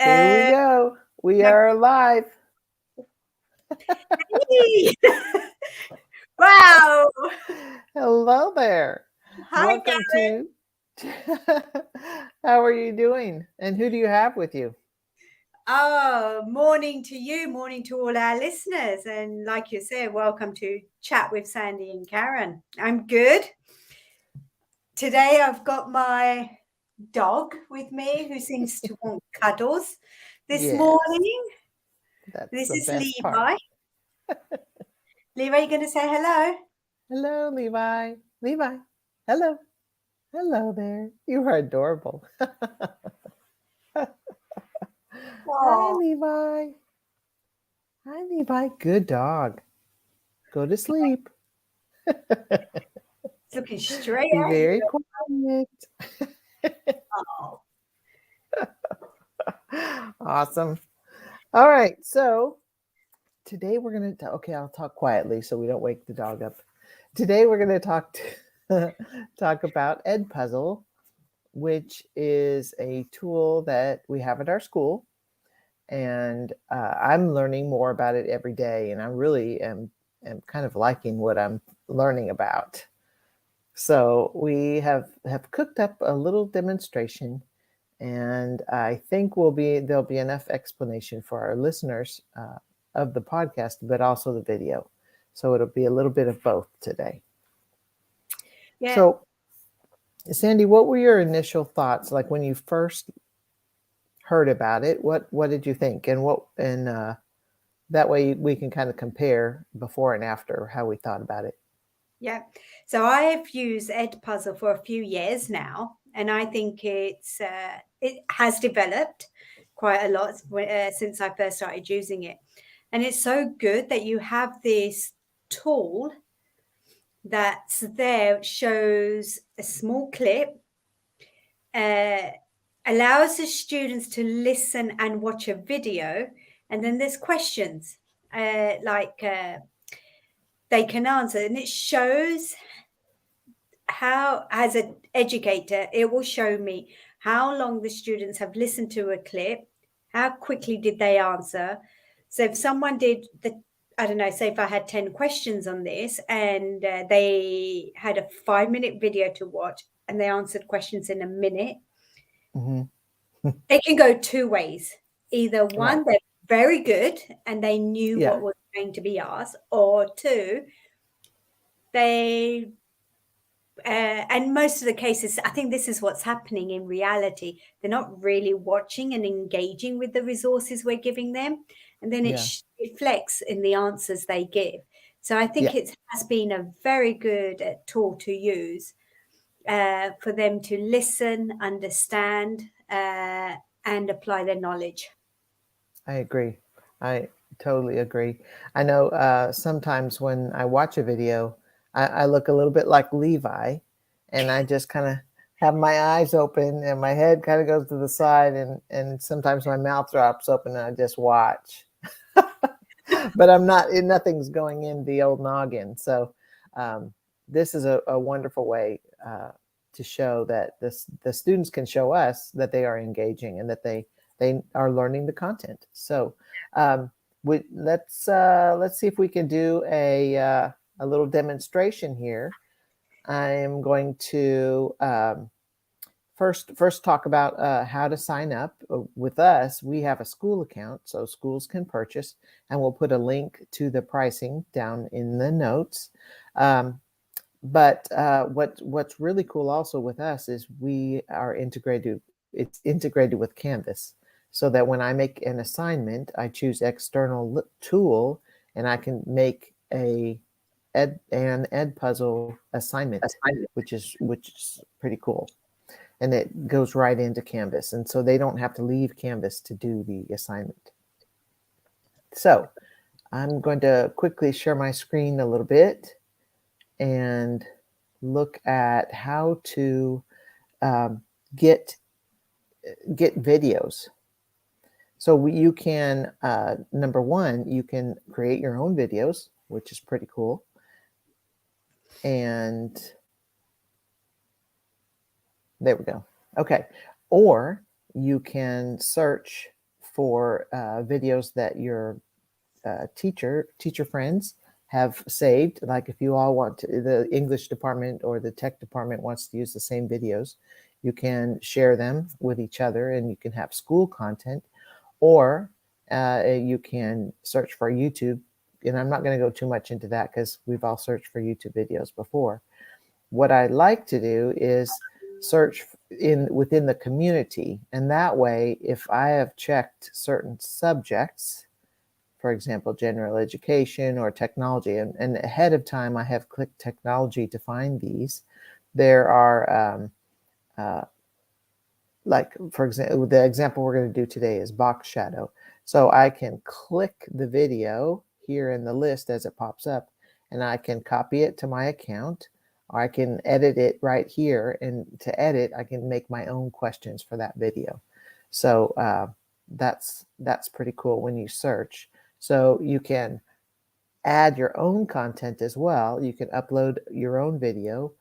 Here we Uh, go. We my- are live. wow. Hello there. Hi, Welcome Gary. to. How are you doing? And who do you have with you? Oh, morning to you, morning to all our listeners. And like you said, welcome to Chat with Sandy and Karen. I'm good. Today I've got my dog with me who seems to want cuddles this Yes, morning. that's This the is best part. Levi. Levi, you going to say hello? Hello, Levi. Levi. Hello. Hello there. You are adorable. Hi, Oh, Levi. Hi, Levi. Good dog. Go to sleep. it's looking straight Be at you. very quiet. Oh, Awesome. All right. So today we're going to, okay, I'll talk quietly so we don't wake the dog up. Today we're going to talk about Edpuzzle, which is a tool that we have at our school. And I'm learning more about it every day. And I really am kind of liking what I'm learning about. So we have cooked up a little demonstration, and I think there'll be enough explanation for our listeners of the podcast, but also the video. So it'll be a little bit of both today. yeah. So, Sandy, what were your initial thoughts, like when you first heard about it? What did you think, and that way we can kind of compare before and after how we thought about it. Yeah. So I've used Edpuzzle for a few years now, and I think it has developed quite a lot since I first started using it. And it's so good that you have this tool that's there, shows a small clip, uh, allows the students to listen and watch a video, and then there's questions they can answer, and it shows how, as an educator, it will show me how long the students have listened to a clip, how quickly did they answer. So if someone did I don't know, say if I had 10 questions on this and they had a 5-minute video to watch and they answered questions in a minute, Mm-hmm. it can go two ways. Either Right. one, they're very good and they knew Yeah. what was going to be asked, or two, they and most of the cases, I think this is what's happening in reality. They're not really watching and engaging with the resources we're giving them, and then it Yeah. reflects in the answers they give. So I think Yeah. it has been a very good tool to use for them to listen, understand, and apply their knowledge. I agree. I totally agree. I know sometimes when I watch a video, I look a little bit like Levi, and I just kind of have my eyes open and my head kind of goes to the side, and sometimes my mouth drops open and I just watch. But nothing's going in the old noggin. So um, this is a wonderful way to show that the students can show us that they are engaging and that they are learning the content. So um, let's see if we can do a little demonstration here. I'm going to first talk about how to sign up with us. We have a school account, so schools can purchase, and we'll put a link to the pricing down in the notes. Um, but what's really cool also with us is we are integrated. It's integrated with Canvas, so that when I make an assignment, I choose external tool, and I can make an Edpuzzle assignment, which is pretty cool, and it goes right into Canvas. And so they don't have to leave Canvas to do the assignment. So I'm going to quickly share my screen a little bit and look at how to get videos. So you can, number one, you can create your own videos, which is pretty cool. And there we go. Okay. Or you can search for videos that your teacher friends have saved. Like if you all want to, the English department or the tech department wants to use the same videos, you can share them with each other and you can have school content, or you can search for YouTube. And I'm not going to go too much into that because we've all searched for YouTube videos before. What I like to do is search within the community, and that way, if I have checked certain subjects, for example, general education or technology, and ahead of time I have clicked technology to find these, there are like, for example, the example we're going to do today is box shadow. So I can click the video here in the list as it pops up, and I can copy it to my account, or I can edit it right here. And to edit, I can make my own questions for that video. So that's pretty cool when you search. So you can add your own content as well. You can upload your own video,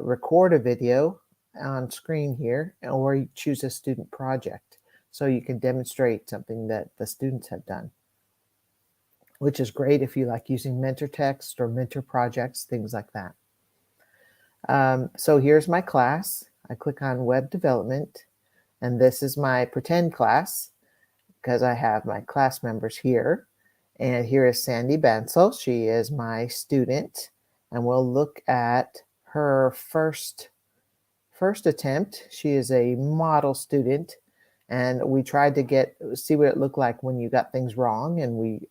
record a video on screen here, or you choose a student project. So you can demonstrate something that the students have done, which is great if you like using mentor text or mentor projects, things like that. So here's my class. I click on web development, and this is my pretend class because I have my class members here. And here is Sandy Bansel. She is my student, and we'll look at her first attempt. She is a model student, and we tried to see what it looked like when you got things wrong, and we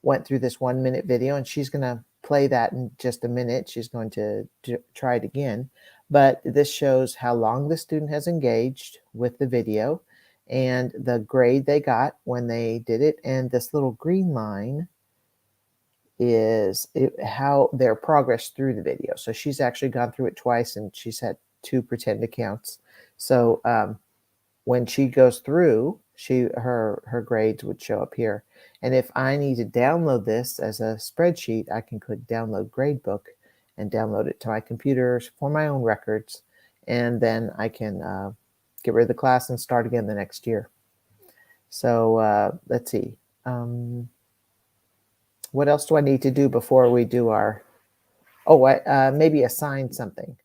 went through this 1-minute video, and she's going to play that in just a minute. She's going to try it again, but this shows how long the student has engaged with the video and the grade they got when they did it. And this little green line is how their progress through the video. So she's actually gone through it twice, and she's had 2 pretend accounts. So when she goes through, her grades would show up here. And if I need to download this as a spreadsheet, I can click download gradebook and download it to my computer for my own records. And then I can get rid of the class and start again the next year. So let's see. What else do I need to do before we do our, maybe assign something.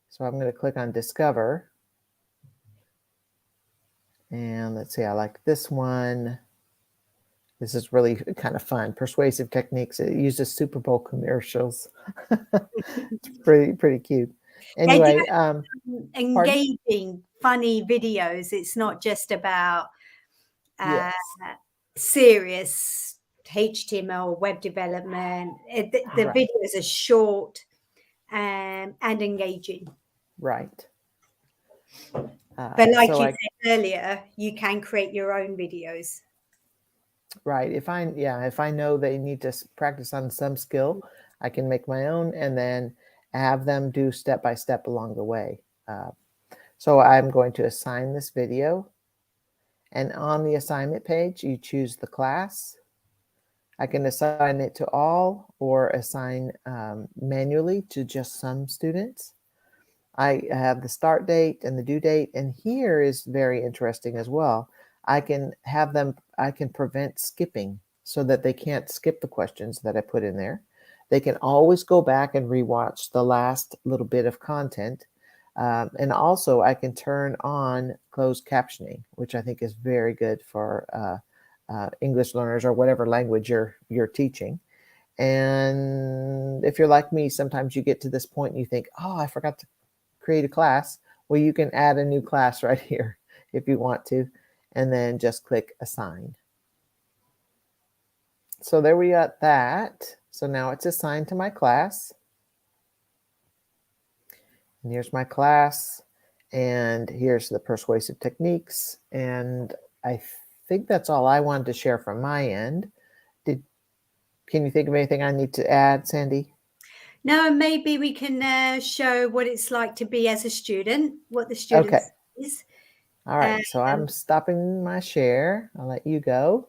So I'm going to click on discover. And let's see, I like this one. This is really kind of fun. Persuasive techniques. It uses Super Bowl commercials. It's pretty cute. Anyway, pardon? Engaging, funny videos. It's not just about Yes. serious HTML web development. The Right. videos are short and engaging. Right. But like So you said earlier, you can create your own videos. right. If I know they need to practice on some skill, I can make my own and then have them do step by step along the way. So I'm going to assign this video. And on the assignment page, you choose the class. I can assign it to all or assign manually to just some students. I have the start date and the due date, and here is very interesting as well. I can prevent skipping so that they can't skip the questions that I put in there. They can always go back and rewatch the last little bit of content. And also I can turn on closed captioning, which I think is very good for English learners or whatever language you're teaching. And if you're like me, sometimes you get to this point and you think, oh, I forgot to create a class. Well, you can add a new class right here if you want to, and then just click assign. So there we got that. So now it's assigned to my class. And here's my class, and here's the persuasive techniques. And I think that's all I wanted to share from my end. Can you think of anything I need to add, Sandy? No, maybe we can show what it's like to be as a student, what the Okay. students is. All right. So I'm stopping my share. I'll let you go.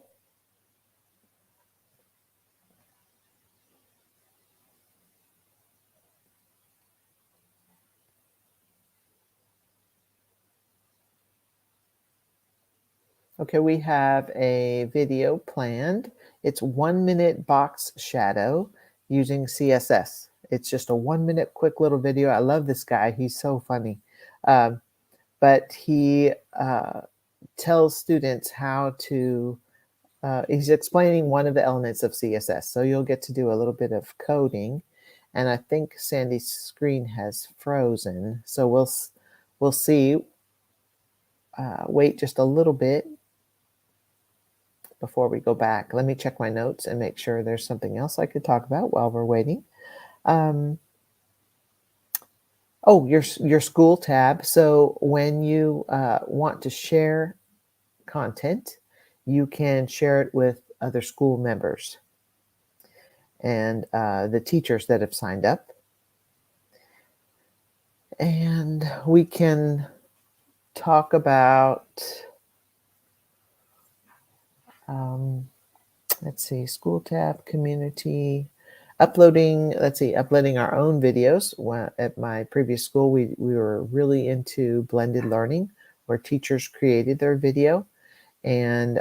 Okay, we have a video planned. It's 1-minute box shadow using CSS. It's just a 1-minute quick little video. I love this guy. He's so funny. But he tells students how to, he's explaining one of the elements of CSS. So you'll get to do a little bit of coding. And I think Sandy's screen has frozen. So we'll see. Wait just a little bit before we go back. Let me check my notes and make sure there's something else I could talk about while we're waiting. Oh, your school tab. So when you want to share content, you can share it with other school members and the teachers that have signed up. And we can talk about, let's see, school tab, community, uploading, let's see, uploading our own videos. At my previous school, we were really into blended learning, where teachers created their video, and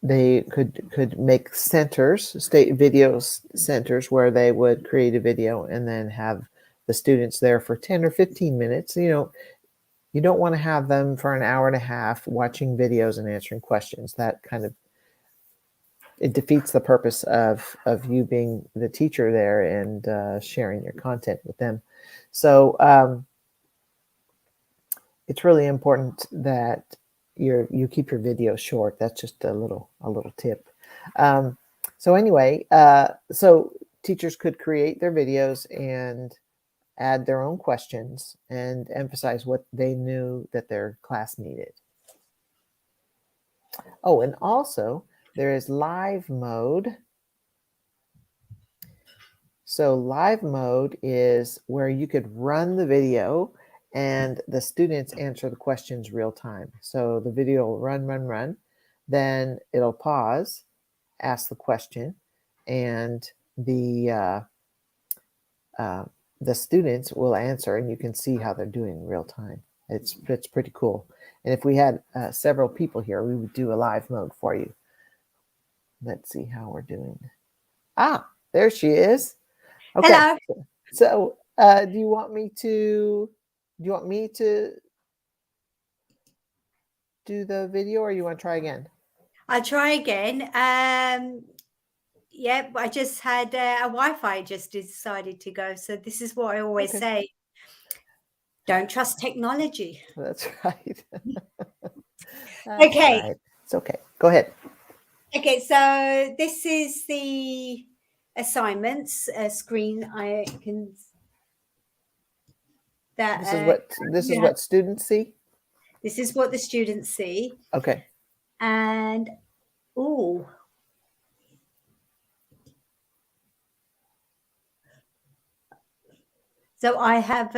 they could make centers, state video centers, where they would create a video and then have the students there for 10 or 15 minutes. You know, you don't want to have them for an hour and a half watching videos and answering questions. That kind of, it defeats the purpose of you being the teacher there and sharing your content with them. So it's really important that you keep your videos short. That's just a little tip. So anyway, so teachers could create their videos and add their own questions and emphasize what they knew that their class needed. Oh, and also there is live mode. So live mode is where you could run the video and the students answer the questions real time. So the video will run, then it'll pause, ask the question, and the students will answer, and you can see how they're doing in real time. It's pretty cool. And if we had several people here, we would do a live mode for you. Let's see how we're doing. Ah, there she is. Okay. Hello. So do you want me to do the video, or you want to try again? I'll try again. Yeah, I just had a Wi-Fi just decided to go. So this is what I always say. Don't trust technology. That's right. Okay. Right. It's okay. Go ahead. Okay, so this is the assignments screen. I can that This is what students see. This is what the students see. Okay. And oh, so I have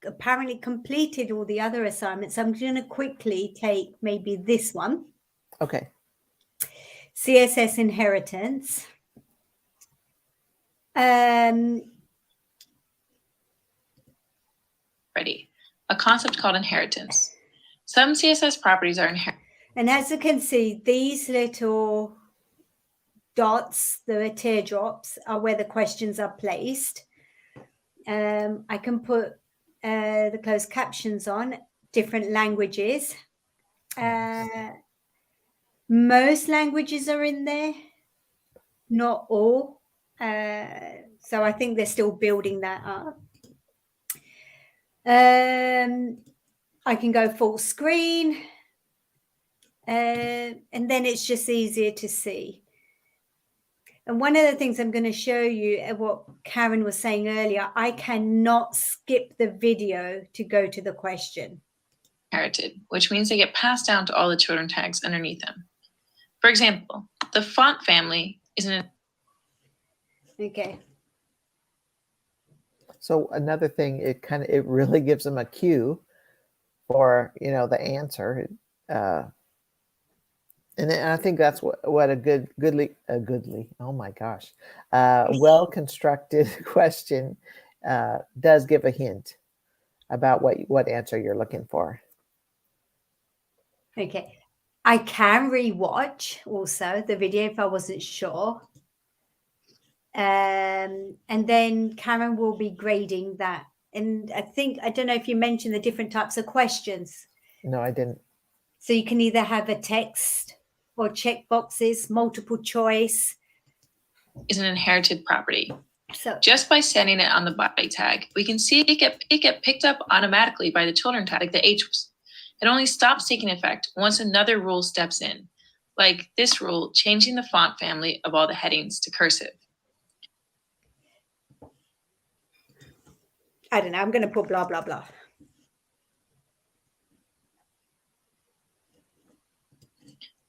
apparently completed all the other assignments. I'm going to quickly take maybe this one. Okay. CSS Inheritance. Ready. A concept called inheritance. Some CSS properties are inherent. And as you can see, these little dots, the teardrops, are where the questions are placed. I can put the closed captions on different languages. Most languages are in there, not all. So I think they're still building that up. I can go full screen, and then it's just easier to see. And one of the things I'm going to show you, what Karen was saying earlier, I cannot skip the video to go to the question. Inherited, which means they get passed down to all the children tags underneath them. For example, the font family is an. Okay. So another thing, it really gives them a cue for, you know, the answer. And I think that's what a goodly, oh my gosh, well-constructed question does give a hint. about what answer you're looking for. Okay. I can rewatch also the video if I wasn't sure. And then Karen will be grading that. And I don't know if you mentioned the different types of questions. No, I didn't. So you can either have a text or check boxes, multiple choice. Is an inherited property. So Just by setting it on the body tag, we can see it get picked up automatically by the children tag, the H. It only stops taking effect once another rule steps in, like this rule changing the font family of all the headings to cursive. I don't know, I'm going to put blah, blah, blah.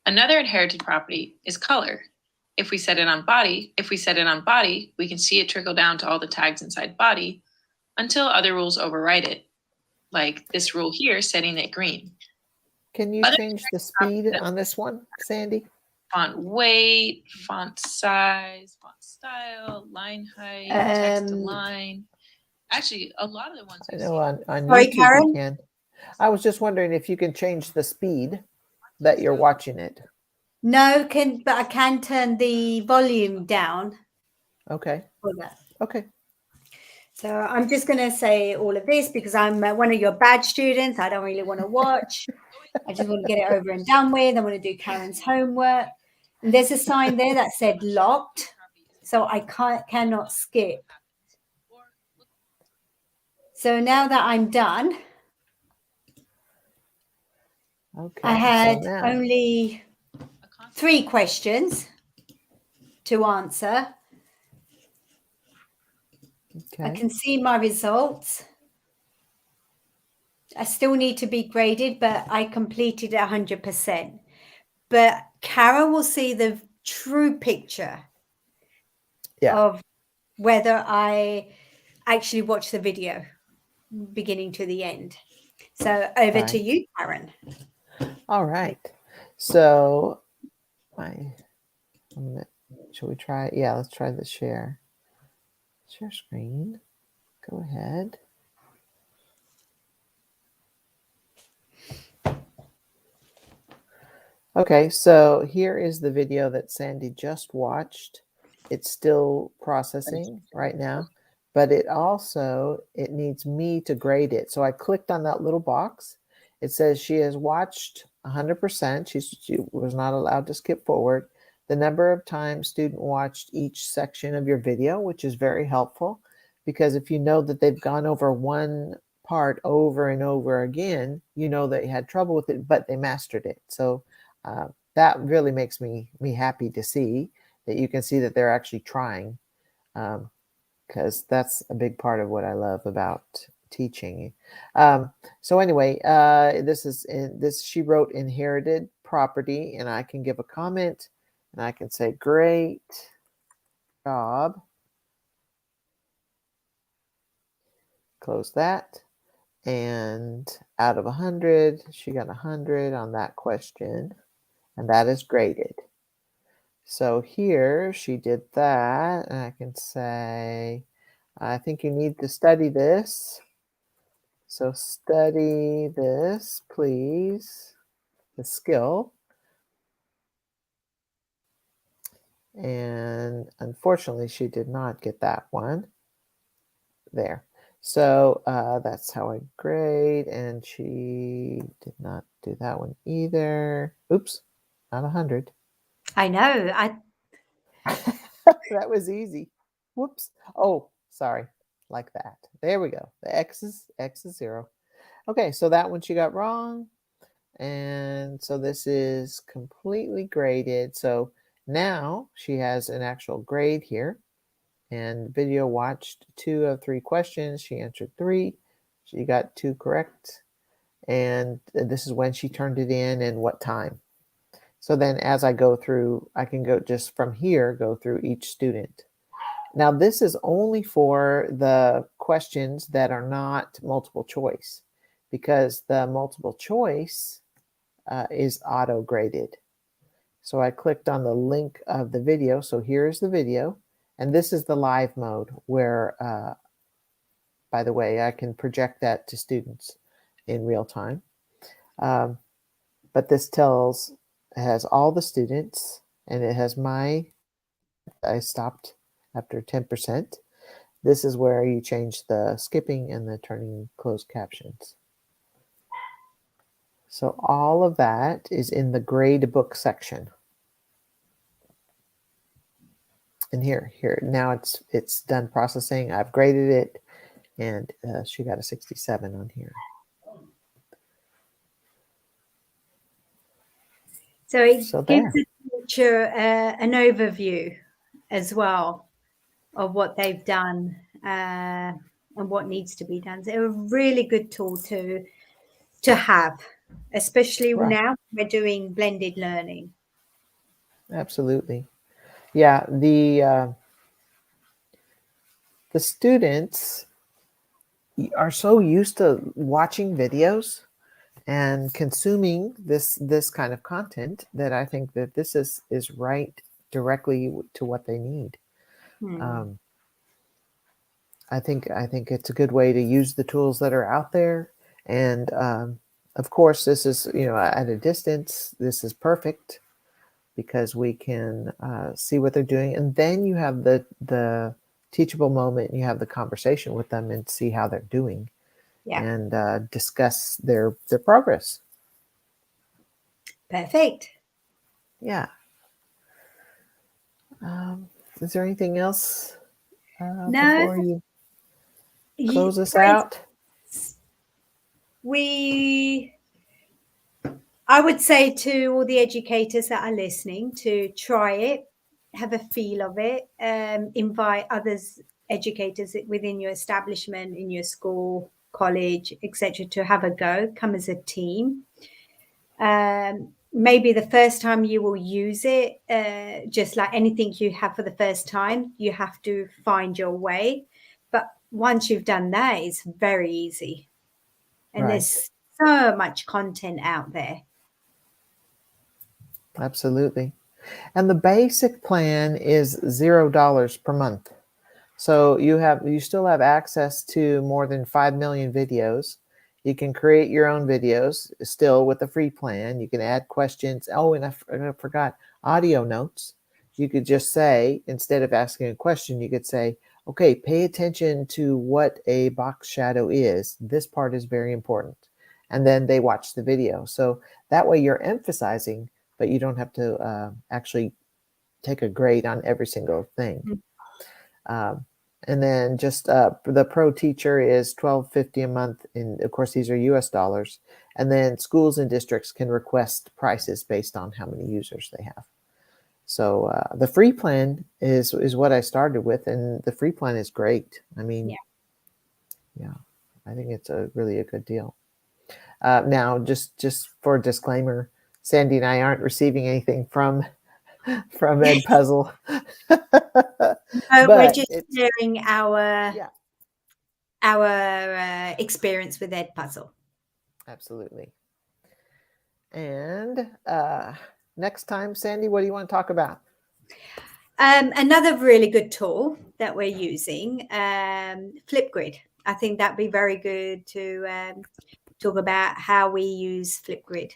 Another inherited property is color. If we set it on body, we can see it trickle down to all the tags inside body until other rules override it, like this rule here setting it green. Can you change the speed on this one, Sandy? Font weight, font size, font style, line height, text to line. Actually, a lot of the ones I know on Sorry, YouTube Karen? you can. I was just wondering if you can change the speed that you're watching it. No, but I can turn the volume down. Okay. For that. Okay. So I'm just going to say all of this because I'm one of your bad students. I don't really want to watch. I just want to get it over and done with. I want to do Karen's homework. And there's a sign there that said locked. So I cannot skip. So now that I'm done, Okay. I had so now, only 3 questions to answer. okay. I can see my results. I still need to be graded, but I completed 100%. But Karen will see the true picture of whether I actually watched the video beginning to the end. So over to you, Karen. All right. So should we try? Yeah, let's try the share. Share screen. Go ahead. Okay, so here is the video that Sandy just watched. It's still processing right now, but it needs me to grade it. So I clicked on that little box. It says she has watched 100%. She was not allowed to skip forward. The number of times student watched each section of your video, which is very helpful because if you know that they've gone over one part over and over again, you know they had trouble with it, but they mastered it. So that really makes me happy to see that you can see that they're actually trying, because that's a big part of what I love about teaching. So anyway, she wrote inherited property, and I can give a comment, and I can say great job. Close that. And out of 100, she got 100 on that question. And that is graded. So here she did that, and I can say, I think you need to study this. So study this, please, the skill. And unfortunately, she did not get that one. There. So that's how I grade, and she did not do that one either. Oops, not 100. I know. That was easy. Whoops. Oh, sorry. Like that. There we go. The X is 0. Okay, so that one she got wrong. And so this is completely graded. So now she has an actual grade here. And video watched 2 of 3 questions. She answered 3. She got 2 correct. And this is when she turned it in and what time. So then as I go through, I can go just from here, go through each student. Now this is only for the questions that are not multiple choice, because the multiple choice is auto graded. So I clicked on the link of the video. So here's the video. And this is the live mode where by the way. I can project that to students in real time. But this has all the students, and it has I stopped after 10%. This is where you change the skipping and the turning closed captions. So all of that is in the grade book section. And here, now it's done processing. I've graded it, and she got a 67 on here. So it gives the teacher an overview as well of what they've done and what needs to be done. So a really good tool to have, especially now we're doing blended learning. Absolutely. Yeah, the students are so used to watching videos and consuming this kind of content that I think that this is right directly to what they need. I think it's a good way to use the tools that are out there, and of course, this is at a distance. This is perfect because we can see what they're doing, and then you have the teachable moment. You have the conversation with them and see how they're doing, and discuss their progress. Perfect. Yeah. Is there anything else before you close us out? I would say to all the educators that are listening to try it, have a feel of it, invite others, educators within your establishment, in your school, college, etc., to have a go, come as a team. Maybe the first time you will use it, just like anything you have for the first time, you have to find your way. But once you've done that, it's very easy. And there's so much content out there. Absolutely. And the basic plan is $0 per month. So you still have access to more than 5 million videos. You can create your own videos still with the free plan. You can add questions. Oh, and I forgot audio notes. You could just say, instead of asking a question, you could say, okay, pay attention to what a box shadow is. This part is very important. And then they watch the video. So that way you're emphasizing, but you don't have to actually take a grade on every single thing. And then just the pro teacher is $12.50 a month. And of course, these are US dollars. And then schools and districts can request prices based on how many users they have. So the free plan is what I started with. And the free plan is great. I mean, yeah, I think it's really a good deal. Now, just for a disclaimer, Sandy and I aren't receiving anything from Edpuzzle. We're just sharing our experience with Edpuzzle. Absolutely. And next time, Sandy, what do you want to talk about? Another really good tool that we're using, Flipgrid. I think that'd be very good to talk about how we use Flipgrid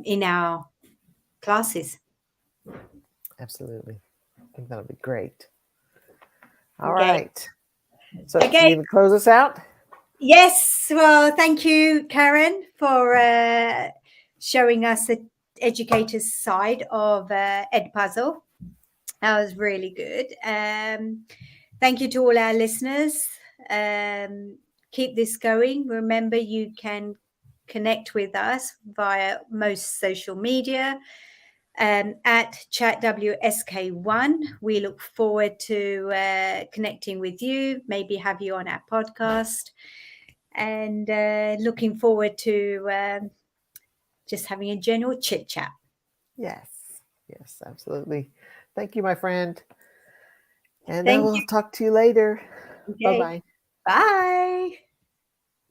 in our classes. Absolutely. I think that'll be great. All right. So you can close us out? Yes. Well, thank you, Karen, for showing us the educator's side of Edpuzzle. That was really good. Thank you to all our listeners. Keep this going. Remember, you can connect with us via most social media at ChatWSK1. We look forward to connecting with you, maybe have you on our podcast, and looking forward to just having a general chit chat. Yes, absolutely. Thank you, my friend. And I will talk to you later. Okay. Bye-bye. Bye.